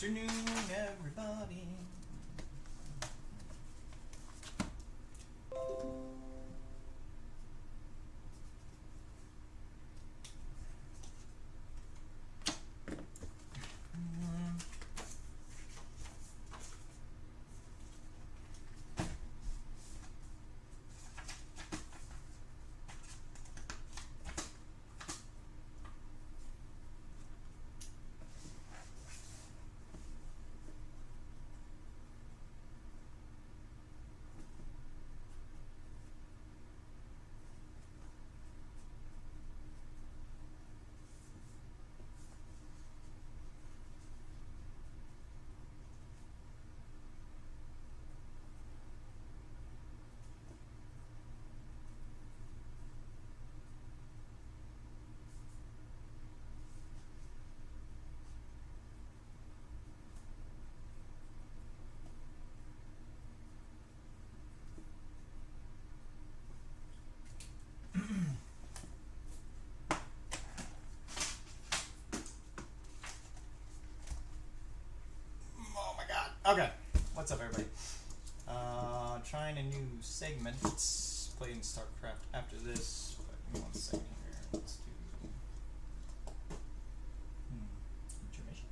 afternoon, everybody. Oh my god. Okay. What's up, everybody? Trying a new segment. Playing StarCraft after this. But give me 1 second here. Let's do intermission.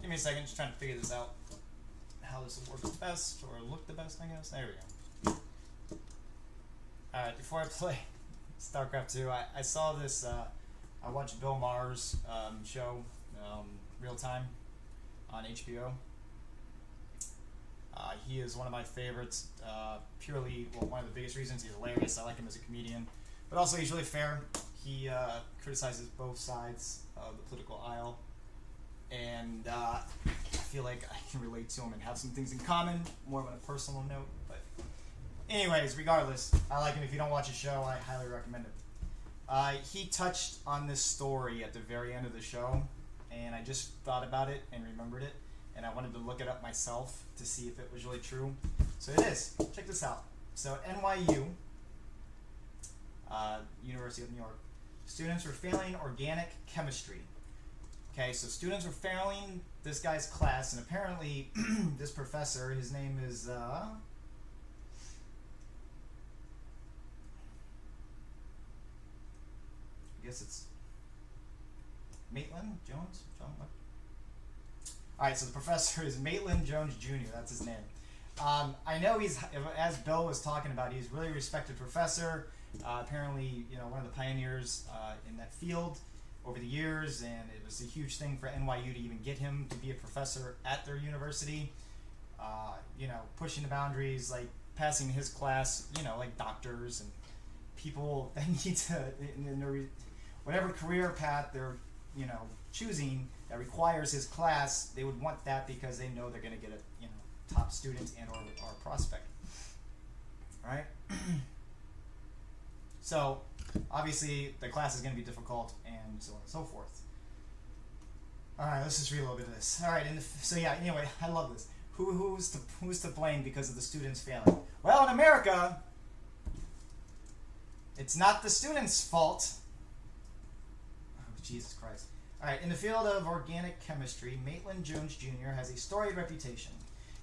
Give me a second, just trying to figure this out. How this will work the best, or look the best, I guess. There we go. Alright, before I play StarCraft 2, I saw this, I watched Bill Maher's show, Real Time, on HBO. He is one of my favorites, purely, well, one of the biggest reasons he's hilarious. I like him as a comedian. But also, he's really fair. He criticizes both sides of the political aisle. And I feel like I can relate to him and have some things in common, more on a personal note. But anyways, regardless, I like him. If you don't watch his show, I highly recommend it. He touched on this story at the very end of the show, and I just thought about it and remembered it, and I wanted to look it up myself to see if it was really true. So it is. Check this out. So NYU, University of New York, students were failing organic chemistry. Okay, so students were failing this guy's class, and apparently this professor, his name is, I guess it's Maitland Jones? John, what? Alright, so the professor is Maitland Jones Jr., that's his name. I know he's, as Bill was talking about, he's a really respected professor, apparently, you know, one of the pioneers in that field over the years, and it was a huge thing for NYU to even get him to be a professor at their university. You know, pushing the boundaries, like passing his class, you know, like doctors and people that need to, in their, whatever career path they're, you know, choosing that requires his class, they would want that because they know they're going to get a, you know, top student and or prospect. All right? So, obviously, the class is going to be difficult, and so on and so forth. Alright, let's just read a little bit of this. Alright, so yeah, anyway, I love this. Who's to blame because of the students failing? Well, in America, it's not the students' fault. Oh, Jesus Christ. Alright, in the field of organic chemistry, Maitland Jones Jr. has a storied reputation.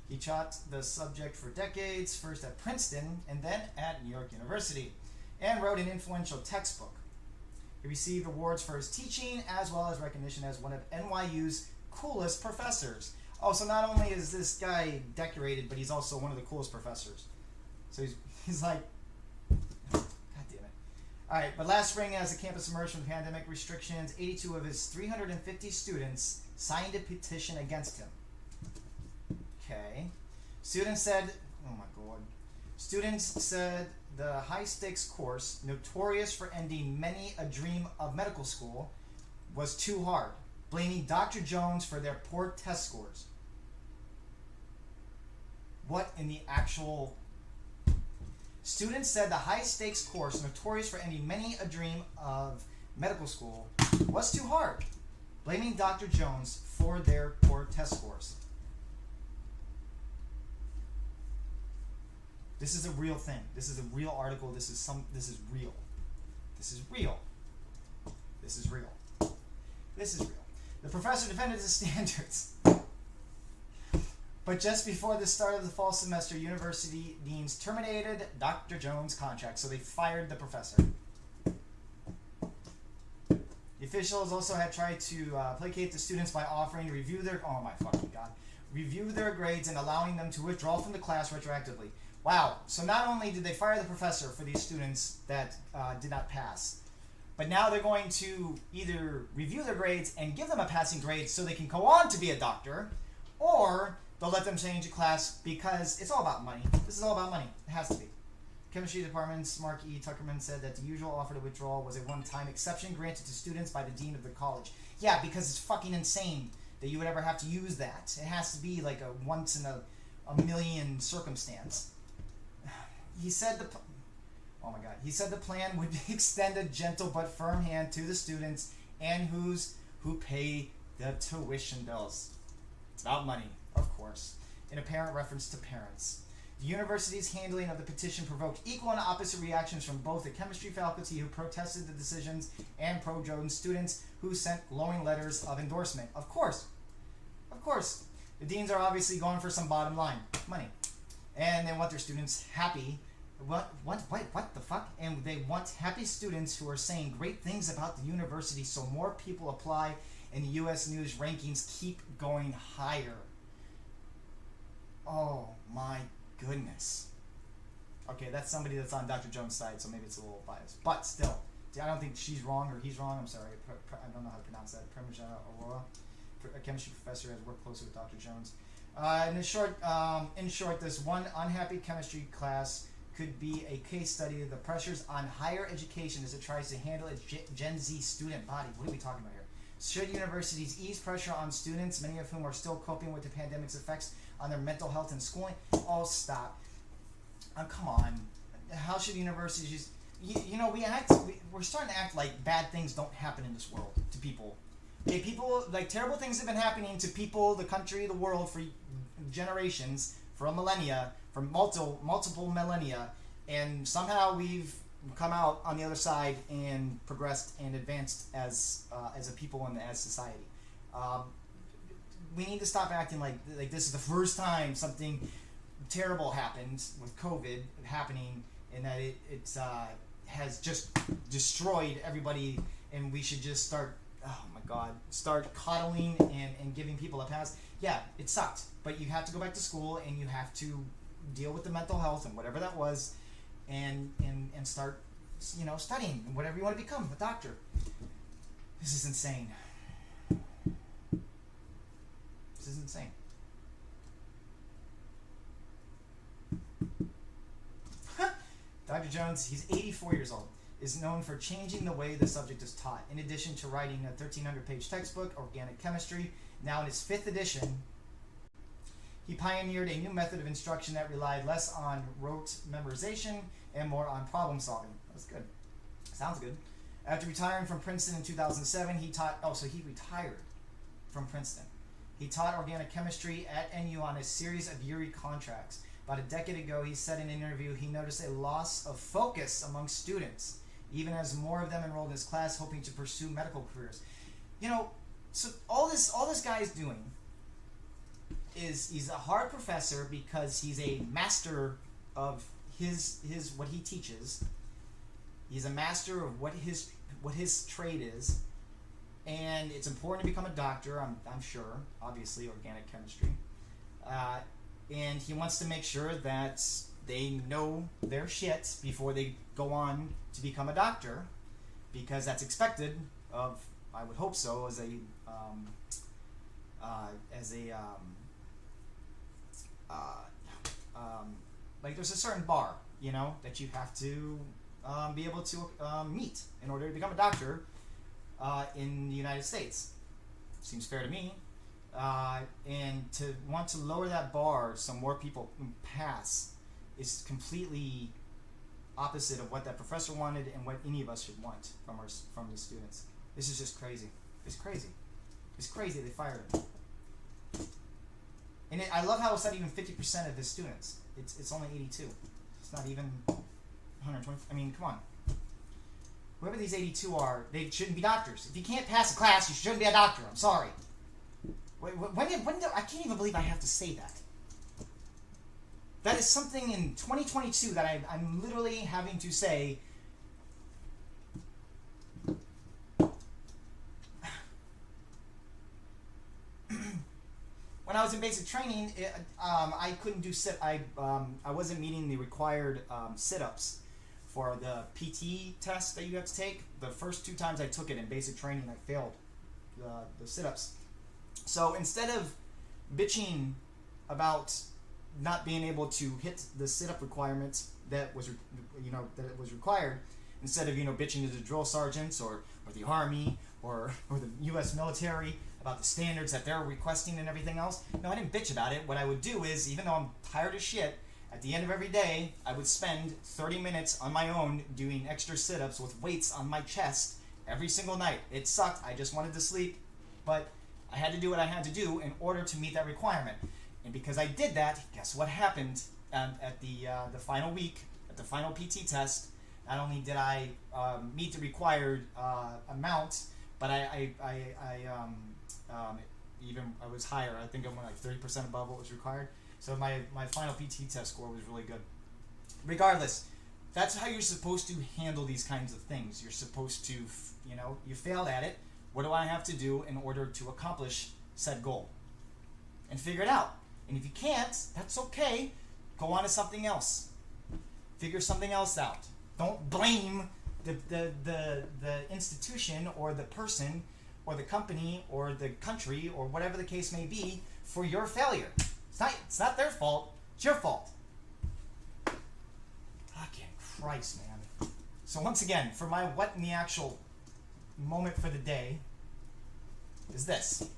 He taught the subject for decades, first at Princeton and then at New York University, and wrote an influential textbook. He received awards for his teaching as well as recognition as one of NYU's coolest professors. Oh, so not only is this guy decorated, but he's also one of the coolest professors. So he's like, God damn it. All right, but last spring, as the campus emerged from pandemic restrictions, 82 of his 350 students signed a petition against him. Okay. Students said, oh my God. Students said the high-stakes course, notorious for ending many a dream of medical school, was too hard, blaming Dr. Jones for their poor test scores. What in the actual... Students said the high-stakes course, notorious for ending many a dream of medical school, was too hard, blaming Dr. Jones for their poor test scores. This is a real thing. This is a real article. This is real. This is real. This is real. This is real. The professor defended his standards. But just before the start of the fall semester, university deans terminated Dr. Jones' contract, so they fired the professor. The officials also had tried to placate the students by offering to review their grades and allowing them to withdraw from the class retroactively. Wow. So not only did they fire the professor for these students that did not pass, but now they're going to either review their grades and give them a passing grade so they can go on to be a doctor, or they'll let them change a class because it's all about money. This is all about money. It has to be. Chemistry Department's Mark E. Tuckerman said that the usual offer to withdraw was a one-time exception granted to students by the dean of the college. Yeah, because it's fucking insane that you would ever have to use that. It has to be like a once-in-a-million circumstance. He said He said the plan would extend a gentle but firm hand to the students and who pay the tuition bills. It's about money, of course, in apparent reference to parents. The university's handling of the petition provoked equal and opposite reactions from both the chemistry faculty who protested the decisions and pro-Jones students who sent glowing letters of endorsement. Of course. The deans are obviously going for some bottom line, money. And they want their students happy. What the fuck? And they want happy students who are saying great things about the university so more people apply and the U.S. News rankings keep going higher. Oh my goodness. Okay, that's somebody that's on Dr. Jones' side, so maybe it's a little biased. But still, I don't think she's wrong or he's wrong. I'm sorry. I don't know how to pronounce that. Parmigiano Aurora, a chemistry professor, has worked closely with Dr. Jones. In short, this one unhappy chemistry class could be a case study of the pressures on higher education as it tries to handle its Gen Z student body. What are we talking about here? Should universities ease pressure on students, many of whom are still coping with the pandemic's effects on their mental health and schooling? Oh, stop. Come on. How should universities... we're starting to act like bad things don't happen in this world to people. Okay, people, like, terrible things have been happening to people, the country, the world for generations, for a millennia, for multiple millennia, and somehow we've come out on the other side and progressed and advanced as a people and as society. We need to stop acting like this is the first time something terrible happened with COVID happening, and that it has just destroyed everybody, and we should just start coddling and giving people a pass. Yeah, it sucked, but you have to go back to school and you have to deal with the mental health and whatever that was, and start, studying whatever you want to become, a doctor. This is insane. This is insane. Dr. Jones, he's 84 years old, is known for changing the way the subject is taught. In addition to writing a 1,300-page textbook, Organic Chemistry, now in its 5th edition, he pioneered a new method of instruction that relied less on rote memorization and more on problem solving. That's good. Sounds good. After retiring from Princeton in 2007, he retired from Princeton. He taught organic chemistry at NU on a series of yearly contracts. About a decade ago, he said in an interview he noticed a loss of focus among students, even as more of them enrolled in his class hoping to pursue medical careers. So all this guy is doing is he's a hard professor because he's a master of his what he teaches. He's a master of what his trade is, and it's important to become a doctor. I'm sure, obviously, organic chemistry, and he wants to make sure that they know their shit before they go on to become a doctor, because that's expected of, I would hope so, as a like there's a certain bar, you know, that you have to be able to meet in order to become a doctor in the United States. Seems fair to me. And to want to lower that bar so more people pass is completely opposite of what that professor wanted and what any of us should want from the students. This is just crazy. It's crazy. It's crazy they fired him. And I love how it's not even 50% of his students. It's only 82. It's not even 120. I mean, come on. Whoever these 82 are, they shouldn't be doctors. If you can't pass a class, you shouldn't be a doctor. I'm sorry. When I can't even believe I have to say that. That is something in 2022 that I'm literally having to say. When I was in basic training, I couldn't do I wasn't meeting the required sit-ups for the PT test that you have to take. The first 2 times I took it in basic training, I failed the sit-ups. So instead of bitching about not being able to hit the sit-up requirements that was required, instead of bitching to the drill sergeants or the Army or the U.S. military about the standards that they're requesting and everything else. No, I didn't bitch about it. What I would do is, even though I'm tired as shit, at the end of every day, I would spend 30 minutes on my own doing extra sit-ups with weights on my chest every single night. It sucked. I just wanted to sleep, but I had to do what I had to do in order to meet that requirement. And because I did that, guess what happened at the final week, at the final PT test? Not only did I meet the required amount, but I was higher. I think I went like 30% above what was required. So my final PT test score was really good. Regardless, that's how you're supposed to handle these kinds of things. You're supposed to, you failed at it. What do I have to do in order to accomplish said goal? And figure it out. And if you can't, that's okay. Go on to something else. Figure something else out. Don't blame the institution or the person or the company or the country or whatever the case may be for your failure. It's not their fault. It's your fault. Fucking Christ, man. So once again, for my what in the actual moment for the day is this.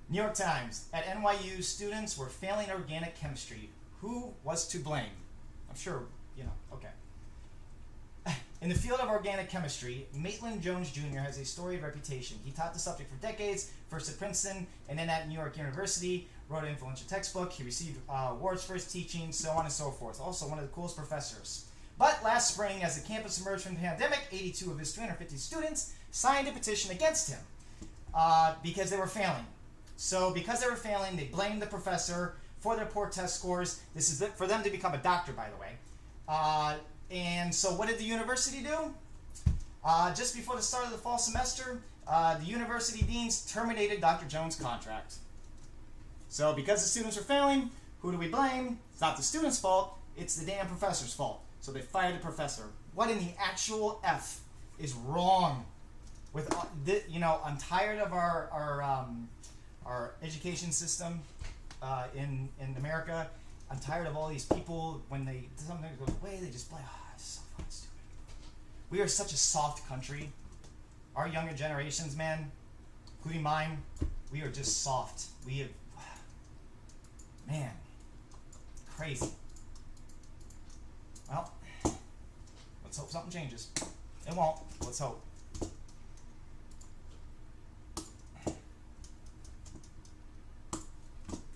New York Times. At NYU, students were failing organic chemistry. Who was to blame? I'm sure, okay. In the field of organic chemistry, Maitland Jones Jr. has a storied reputation. He taught the subject for decades, first at Princeton and then at New York University, wrote an influential textbook, he received awards for his teaching, so on and so forth. Also one of the coolest professors. But last spring, as the campus emerged from the pandemic, 82 of his 350 students signed a petition against him because they were failing. So because they were failing, they blamed the professor for their poor test scores. This is for them to become a doctor, by the way. And so what did the university do? Just before the start of the fall semester, the university deans terminated Dr. Jones' contract. So because the students were failing, who do we blame? It's not the students' fault, it's the damn professor's fault. So they fired the professor. What in the actual F is wrong with, I'm tired of our education system in America. I'm tired of all these people, when something goes away, they just blame, it's so fucking stupid. We are such a soft country. Our younger generations, man, including mine, we are just soft. We have, man, crazy. Well, let's hope something changes. It won't. Let's hope.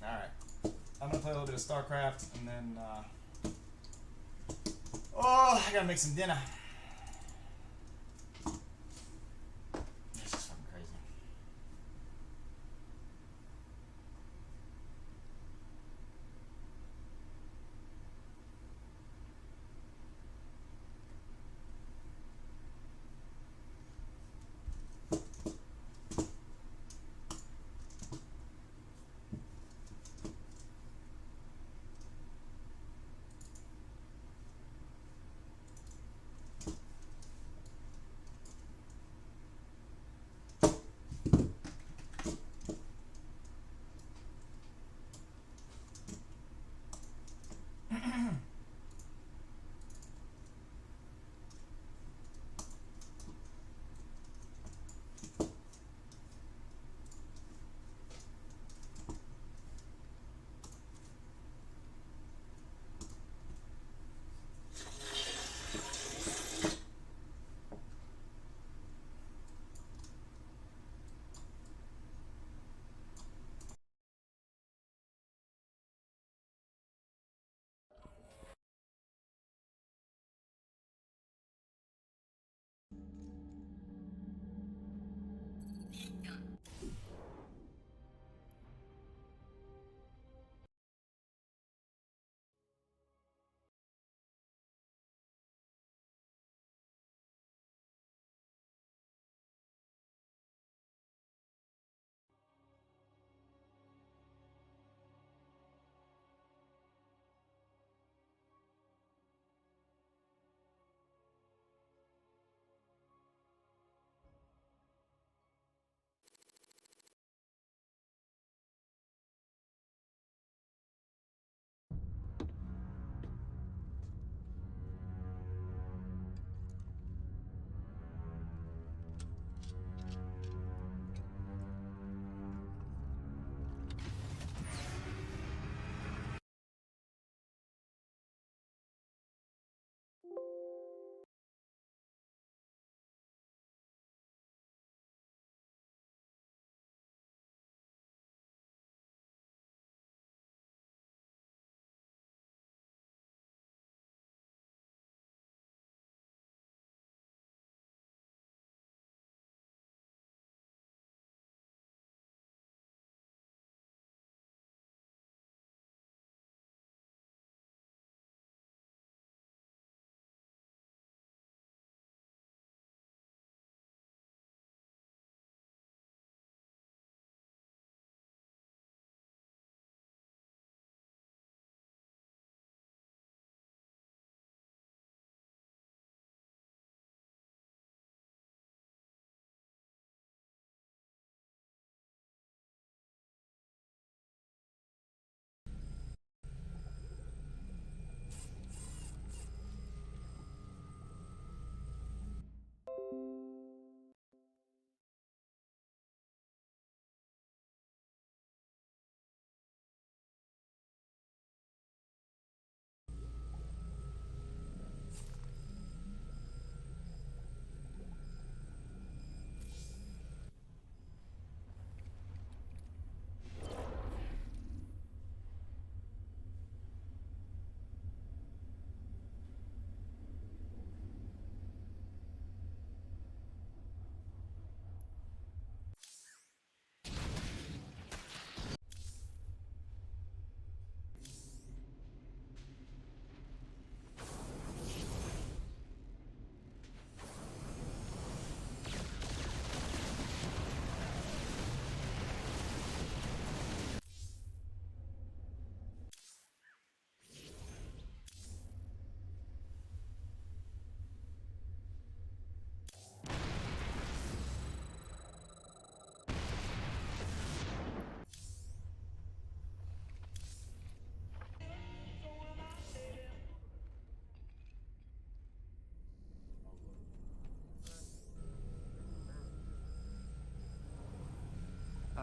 Alright. I'm going to play a little bit of StarCraft, and then, I gotta make some dinner. This is fucking crazy.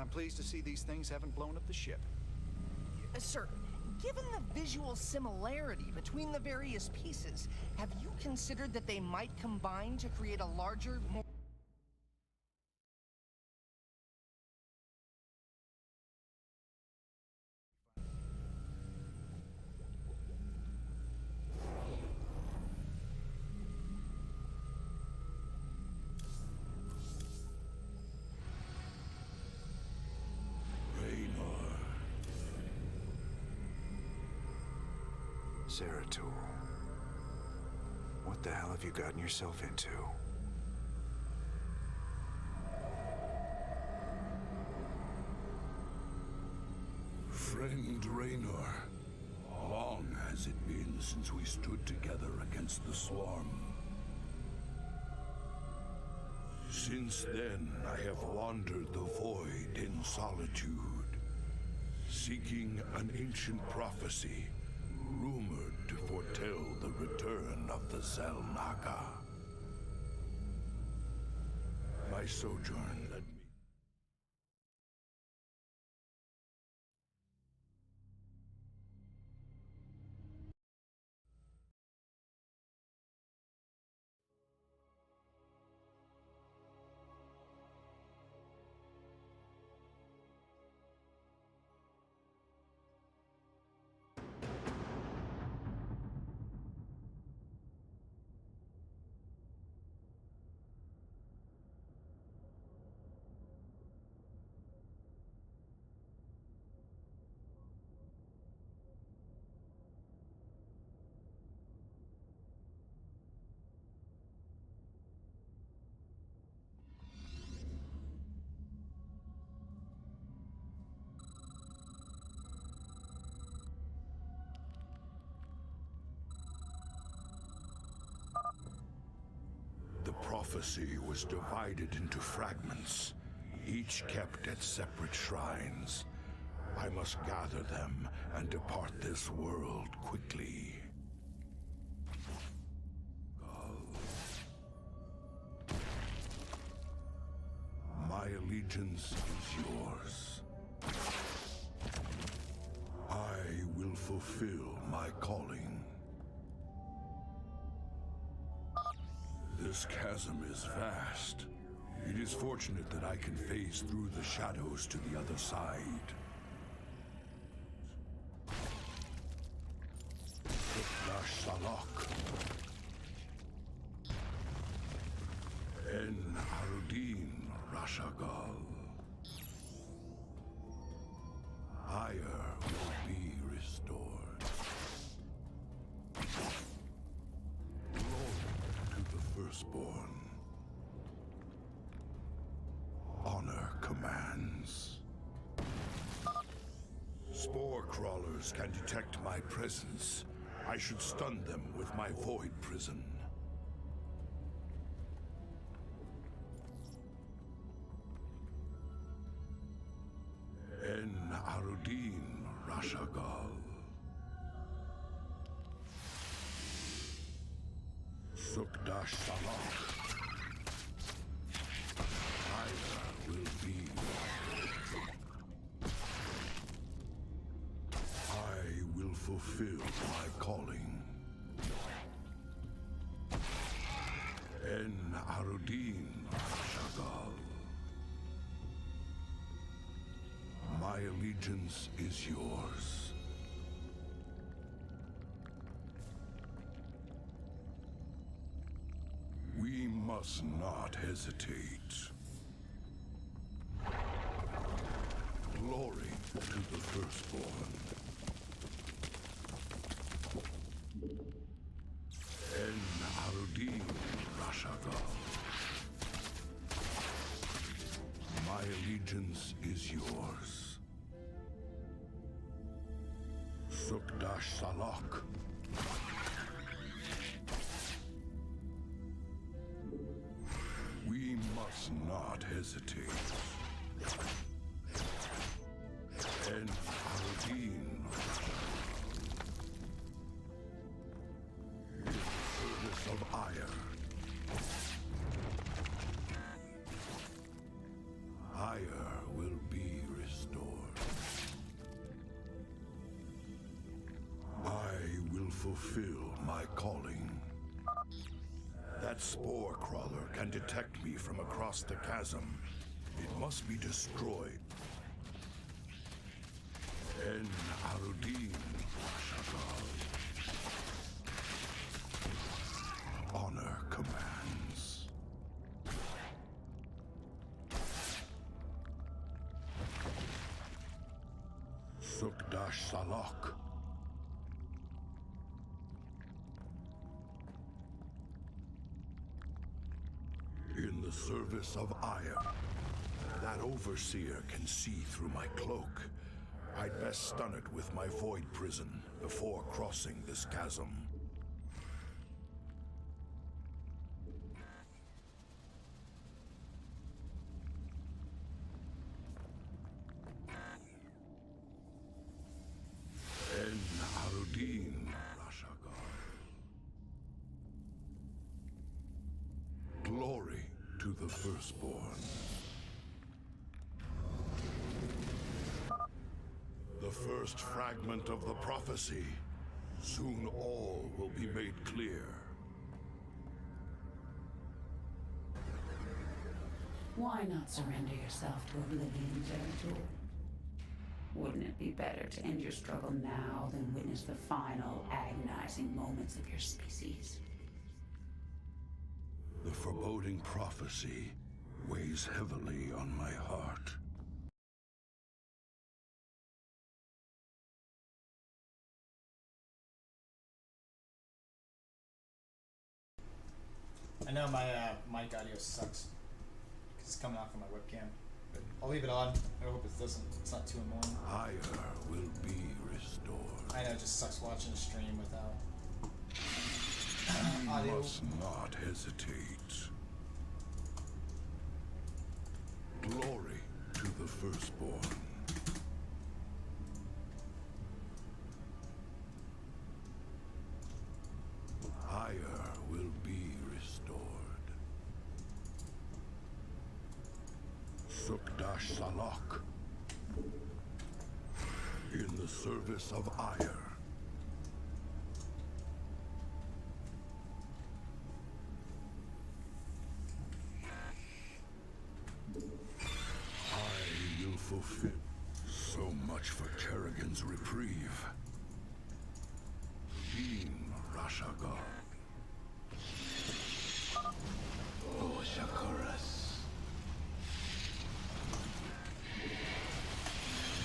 I'm pleased to see these things haven't blown up the ship. Sir, given the visual similarity between the various pieces, have you considered that they might combine to create a larger, more... Zeratul, what the hell have you gotten yourself into? Friend Raynor, long has it been since we stood together against the Swarm. Since then, I have wandered the void in solitude, seeking an ancient prophecy rumored to foretell the return of the Xel'Naga. My sojourn led me. The prophecy was divided into fragments, each kept at separate shrines. I must gather them and depart this world quickly. My allegiance is yours. I will fulfill my calling. This chasm is vast. It is fortunate that I can phase through the shadows to the other side. Dash Salak. En Arudin Rashagal. Ire will be restored. Glory to the firstborn. Honor commands. Spore crawlers can detect my presence. I should stun them with my void prison. En Arudin Rashagal. Sukdash Salak. Ira will be. I will fulfill my calling. En Arudin Rashagal. My allegiance is yours. We must not hesitate. Glory to the firstborn. En Arudin Rashagal. My allegiance is yours. Sukdash Salak. We must not hesitate. En Arudin. In the service of ire. Ire will be fulfill my calling. That spore crawler can detect me from across the chasm. It must be destroyed. En Arudin Rashagal. Honor commands. Sukdash Salak. In the service of Ire. That overseer can see through my cloak. I'd best stun it with my void prison before crossing this chasm. En Arudin Rashagal. Glory to the Firstborn. The first fragment of the prophecy. Soon all will be made clear. Why not surrender yourself to oblivion, Zeratul? Wouldn't it be better to end your struggle now than witness the final, agonizing moments of your species? The foreboding prophecy weighs heavily on my heart. I know my mic audio sucks. It's coming off of my webcam. But I'll leave it on. I hope it's not too annoying. Ire will be restored. I know it just sucks watching a stream without We audio. must not hesitate. Glory to the Firstborn. Ire will be restored. Sukdash Salak. In the service of Ire. I will fulfill. So much for Kerrigan's reprieve. Dean Rashagal. Oh, Shakuras.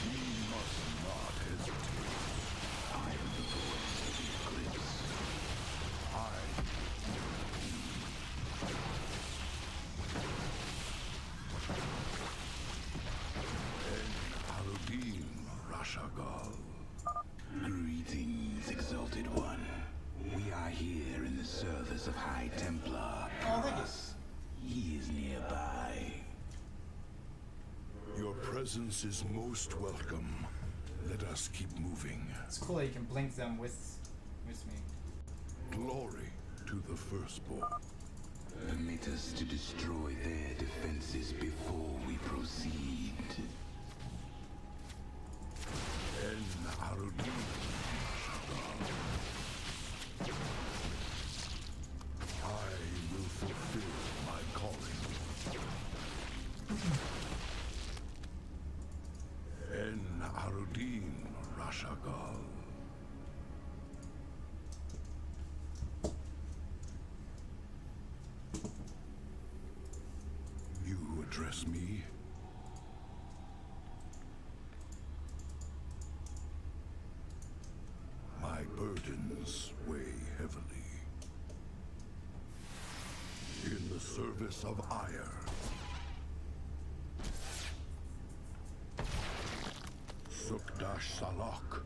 We must not hesitate. I am the voice of the eclipse. Aludin Rashagal. Greetings, Exalted One. We are here in the service of High Templar. Oh, thank you. He is nearby. Your presence is most welcome. Let us keep moving. It's cool that you can blink them with me. Glory to the Firstborn. Permit us to destroy their defenses before we proceed. En Arudin Rashagal. I will fulfill my calling. En Arudin Rashagal. You address me? My burdens weigh heavily. In the service of Ire. Sukdash Salak.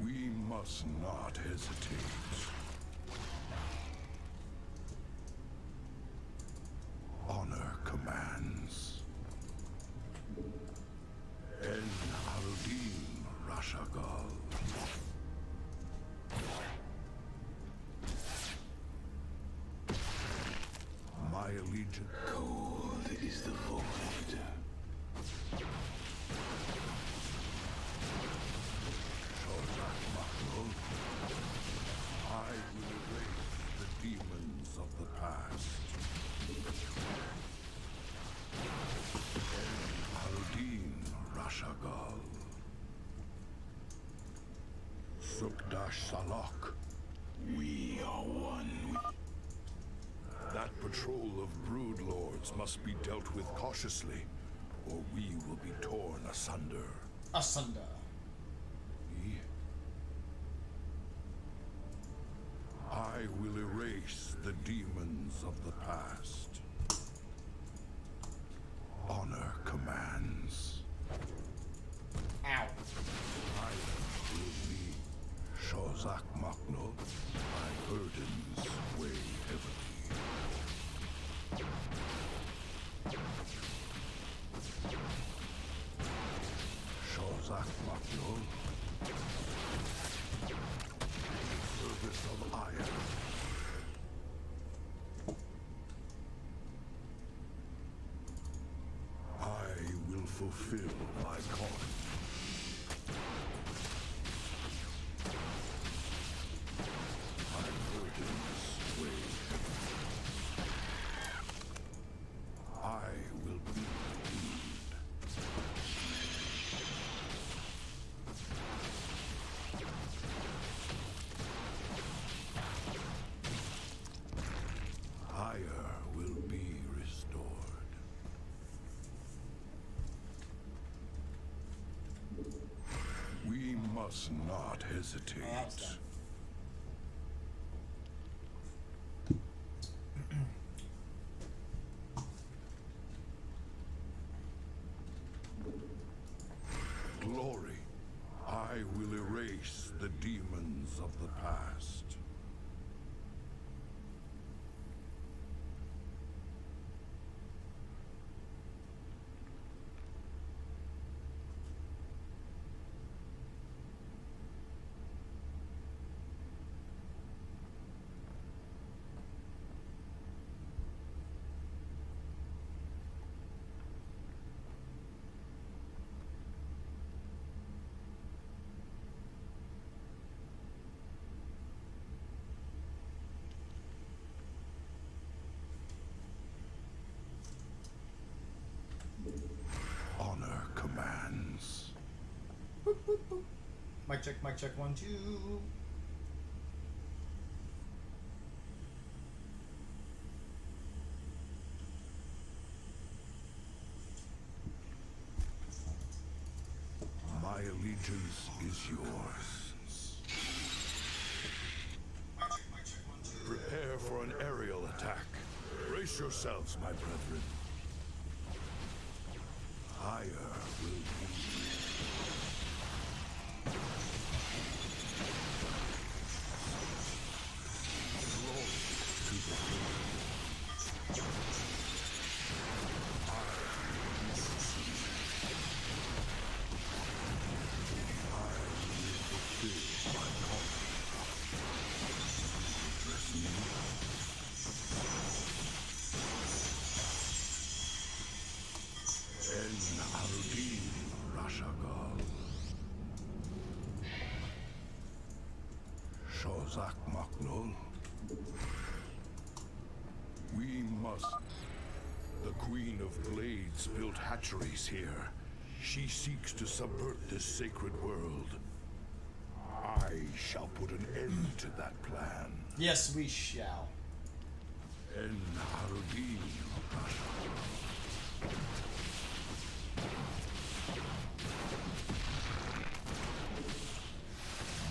We must not hesitate. Honor commands. En Arudin Rashagal. My allegiance. Cold is the void. Sukdash Salak. We are one. That patrol of brood lords must be dealt with cautiously, or we will be torn asunder. Asunder. I will erase the demons of the past. Honor commands. Ow. I will be Shozak Makno. My burdens weigh heavily. Shozak Makno. Service of Aya. I will fulfill my calling. My burdens weigh heavy. I will be healed. Ire will be restored. We must not hesitate. Oh, that's done. Glory, I will erase the demons of the past. Honor commands. Mic check, 1, 2. My allegiance is yours. Prepare for an aerial attack. Brace yourselves, my brethren. Ire will be. Glory to the King. Shozak Maknul. We must. The Queen of Glades built hatcheries here. She seeks to subvert this sacred world. I shall put an end to that plan. Yes, we shall. En Harudin Rasha.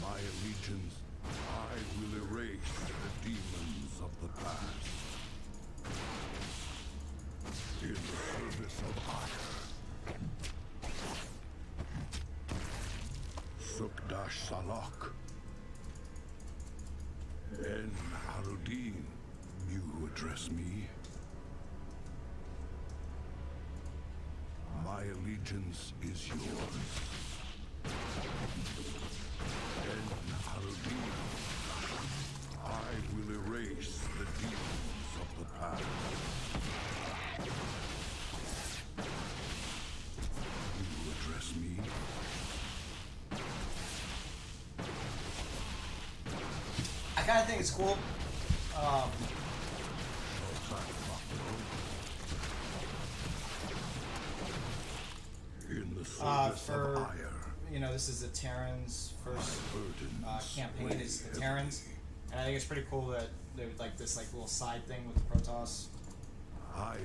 My allegiance, I will erase the demons of the past. In the service of Ire. Sukdash Salak. En Harudin, you address me. My allegiance is yours. En Harudin, I will erase the demons of the past. You address me. I kind of think it's cool. In the service for of Ire. you know, this is the Terrans' first campaign. It's the Terrans, and I think it's pretty cool that there's like this like little side thing with the Protoss. Higher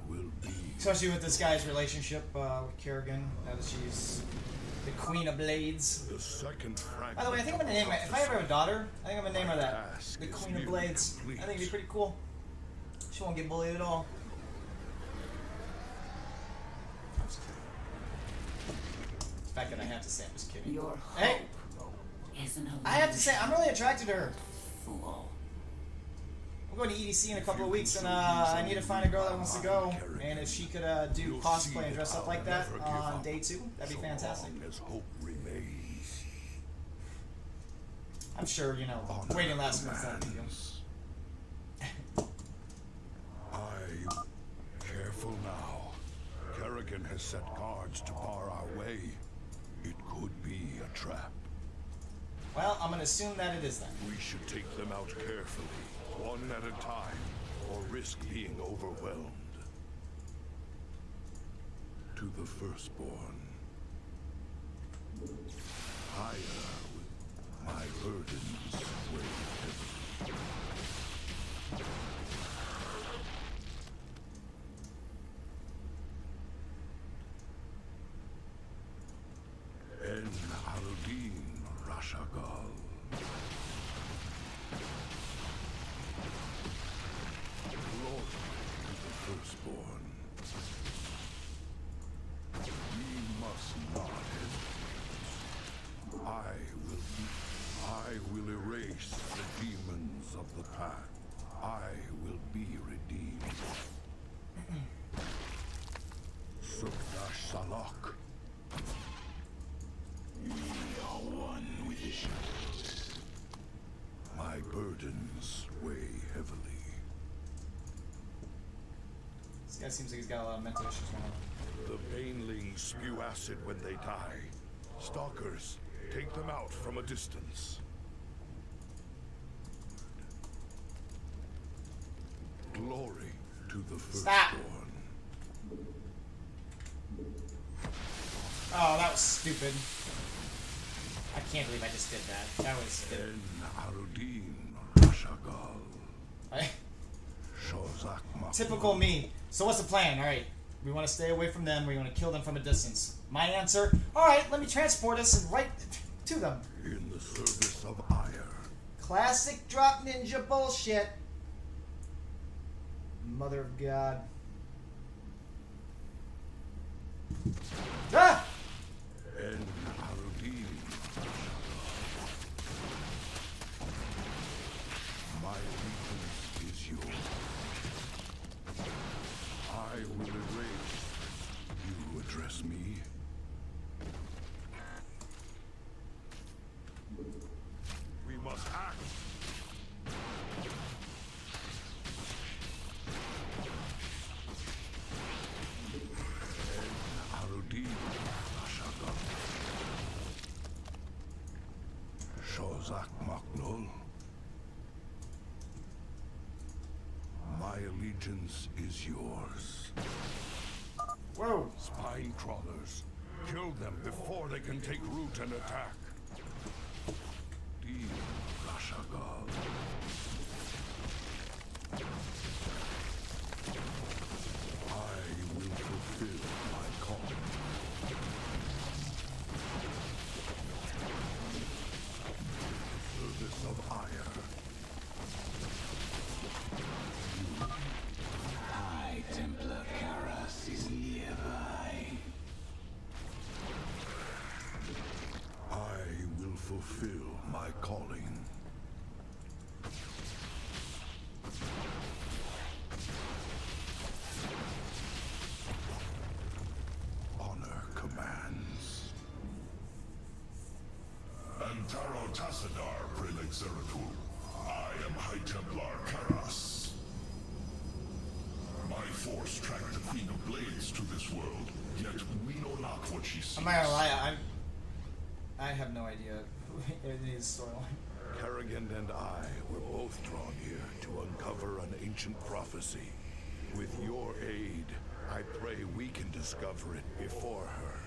will be. Especially with this guy's relationship with Kerrigan, now that she's the Queen of Blades. The second fragment. By the way, I think I'm gonna name it. If I ever have a daughter, I think I'm gonna name her that. The Queen of Blades. I think it'd be pretty cool. She won't get bullied at all. The fact that I have to say I'm just kidding. Your Hey! hope is an I have to say, I'm really attracted to her. fool. I'm going to EDC in a couple of weeks, and I need to find a girl that wants to go. And if she could do cosplay and dress up like that on day 2, that'd be fantastic. As hope remains. I'm sure, you know, waiting last minute's not a big deal. Careful now. Kerrigan has set guards to bar our way. It could be a trap. Well, I'm going to assume that it is then. We should take them out carefully, one at a time, or risk being overwhelmed. To the firstborn. Higher with my burdens weigh heavy. En Aludin Rashagal. Glory to the firstborn. We must not hesitate. I will erase the demons of the path. I will be redeemed. Sukdash Salak. We are one with the shadows. My burdens weigh heavily. This guy seems like he's got a lot of mental issues going on. The banelings spew acid when they die. Stalkers, take them out from a distance. Glory to the firstborn. Oh, that was stupid. I can't believe I just did that. That was stupid. En Arudin Rashagal. Shozak Makhluk. Typical me. So what's the plan? Alright, we want to stay away from them. We want to kill them from a distance. My answer, alright, let me transport us right to them. In the service of ire. Classic drop ninja bullshit. Mother of God. Ah! En Arudin. My allegiance is yours. I will erase. You address me. We must act. Arudin Rashagal. Shozak Maknul. My allegiance is yours. Whoa. Spine crawlers. Kill them before they can take root and attack. Dean Rashagal. I will fulfill my calling. Service of ire. High Templar Karas is nearby. I will fulfill my calling. Honor commands. Antaro Tassadar, Prelate Zeratul. I am High Templar Karas. My force tracked the Queen of Blades to this world, yet we know not what she seeks. I'm not gonna lie, I have no idea any of this storyline. Kerrigan and I were both drawn here to uncover an ancient prophecy. With your aid, I pray we can discover it before her.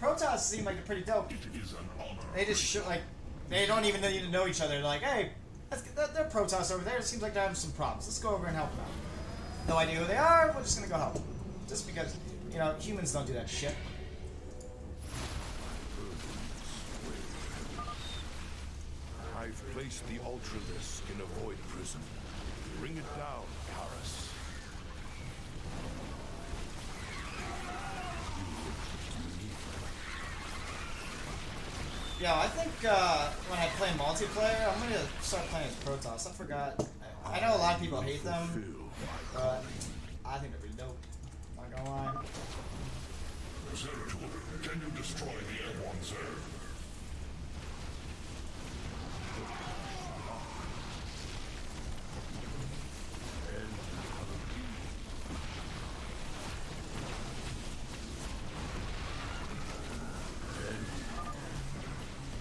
Protoss seem like they're pretty dope. It is an honor. They just like they don't even need to know each other. They're like, hey, they're Protoss over there. It seems like they're having some problems. Let's go over and help them out. No idea who they are. We're just gonna go help them. Just because, you know, humans don't do that shit. I've placed the Ultralisk in a void prison. Bring it down, Karis. Yeah, I think when I play multiplayer, I'm gonna start playing as Protoss. I forgot. I know a lot of people hate them, but I think they're pretty dope. Not gonna lie. Zeratul, can you destroy the airborne Zerg?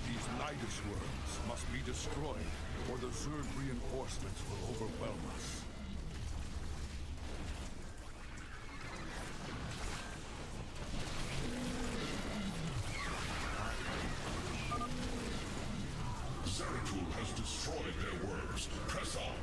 These Nidus worms must be destroyed, or the Zerg reinforcements will overwhelm us. Zeratul has destroyed their worms. Press on.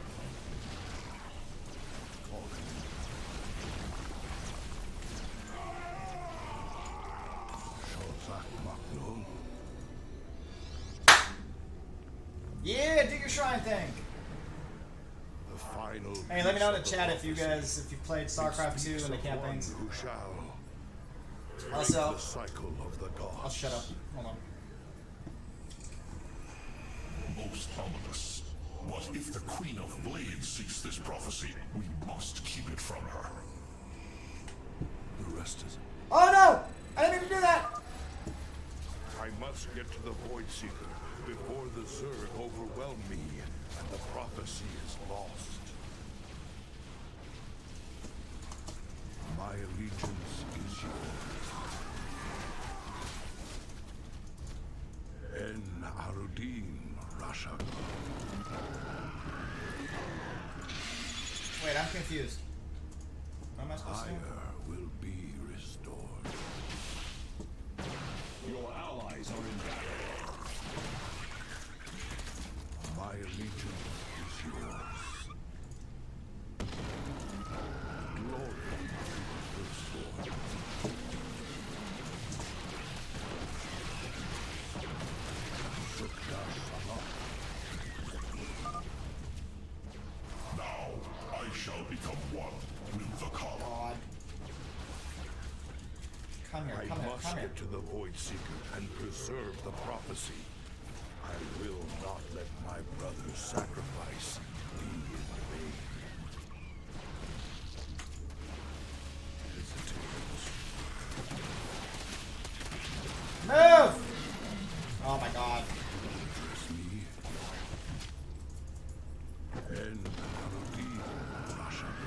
Yeah, do your shrine thing. The final Hey, let me know in the piece of chat if you prophecy. guys, if you've played StarCraft 2 and the campaigns. Who shall break Also, the cycle of the gods. I'll shut up. Hold on. Most ominous. But if the Queen of Blades seeks this prophecy, we must keep it from her. The rest is... Oh no! I didn't mean to do that! I must get to the Void Seeker before the Zerg overwhelm me and the prophecy is lost. My allegiance is yours. En Arudin Rashak. Wait, I'm confused. What am I supposed to do? Fire will be restored. Your allies are in battle. My allegiance is yours. Glory to the firstborn. Sukha Salah. Now, I shall become one with the Khala. God. Come here, I come here, must come here. get to the Void Seeker and preserve the prophecy. I will not let my brother's sacrifice be in vain. Hesitate. Move! Oh my god. Trust me. En Arudin Rashak.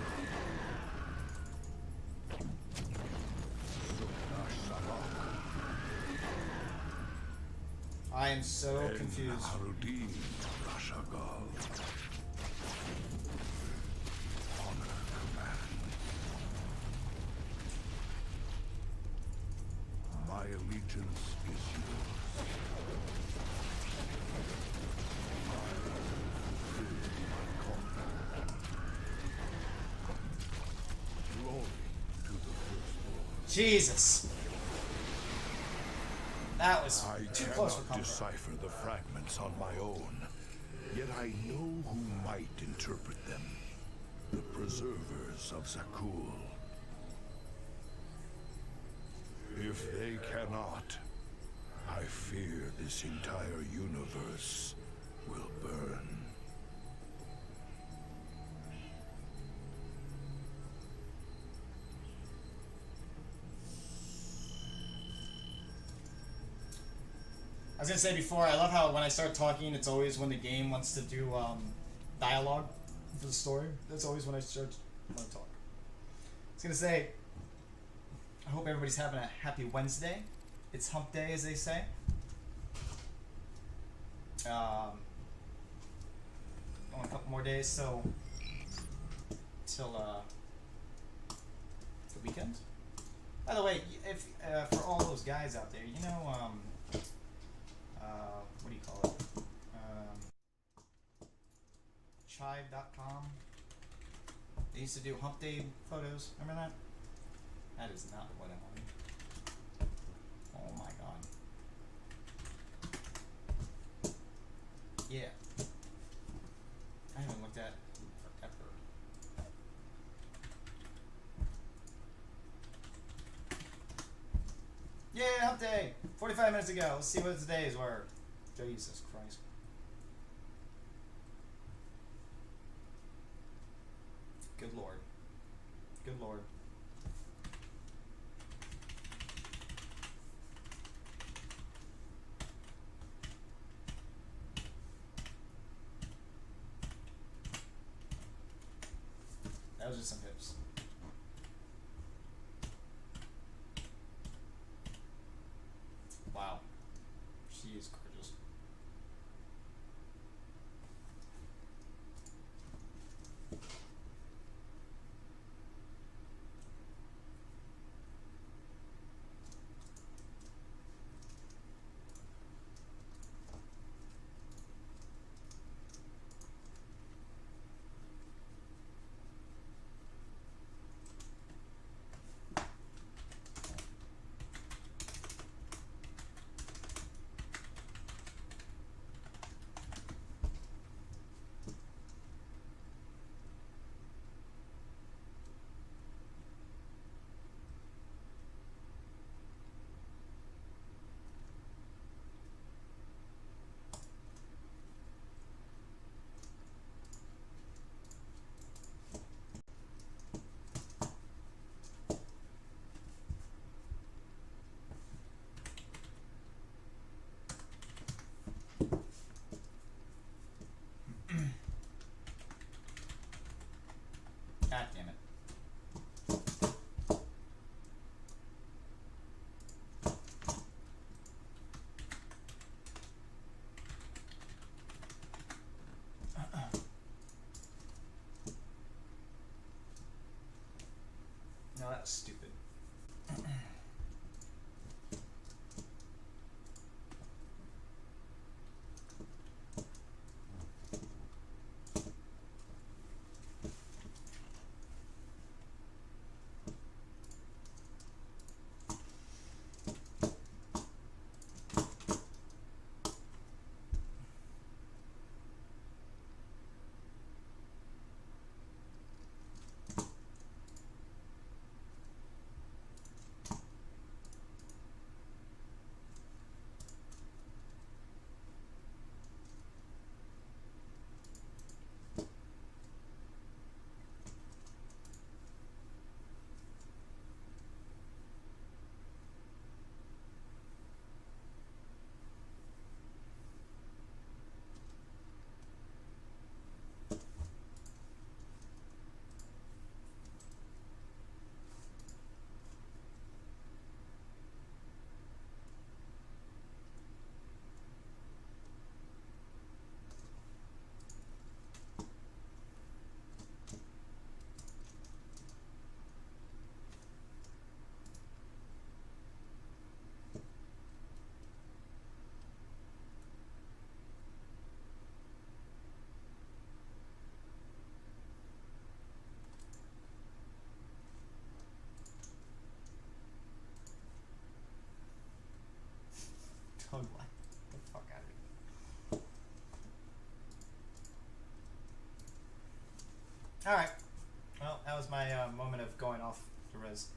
Sukha Salah. I am so confused. Arudin Rashagal. Honor command. My allegiance is yours. I fulfill my calling. Glory to the firstborn. Jesus. That was I too close for cannot comfort. decipher the fragments on my own, yet I know who might interpret them. The preservers of Zakul. If they cannot, I fear this entire universe will burn. I was gonna say before, I love how when I start talking, it's always when the game wants to do dialogue for the story. That's always when I want to talk. I was gonna say, I hope everybody's having a happy Wednesday. It's hump day, as they say. Only a couple more days, so till the weekend. By the way, if for all those guys out there, you know, what do you call it? Chive.com. They used to do hump day photos. Remember that? That is not what I wanted. Oh my god. Yeah. I haven't looked at it forever. Yeah, hump day! 45 minutes ago. Let's see what today's were. Jesus Christ. Good lord. Good lord. That was just some hips. Wow. She is gorgeous. God damn it. No, that was stupid. Don't lie. Get the fuck out of here. Alright. Well, that was my moment of going off the res.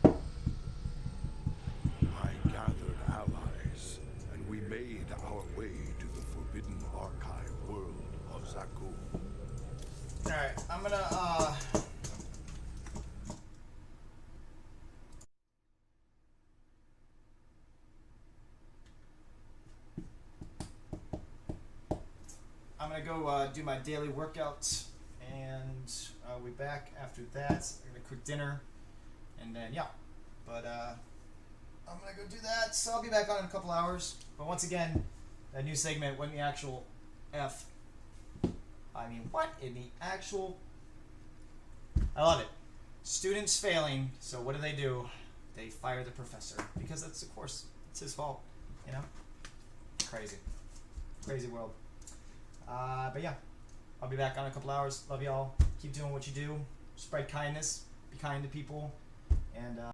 I gathered allies, and we made our way to the forbidden archive world of Zaku. Alright, I'm gonna, go do my daily workouts, and I'll be back after that. I'm gonna cook dinner, and then yeah. But I'm gonna go do that. So I'll be back on in a couple hours. But once again, that new segment, what in the actual F? I mean, what in the actual I love it. Students failing, so what do? They fire the professor because that's, of course, it's his fault. You know, crazy world. But yeah, I'll be back on in a couple hours. Love y'all. Keep doing what you do. Spread kindness. Be kind to people. And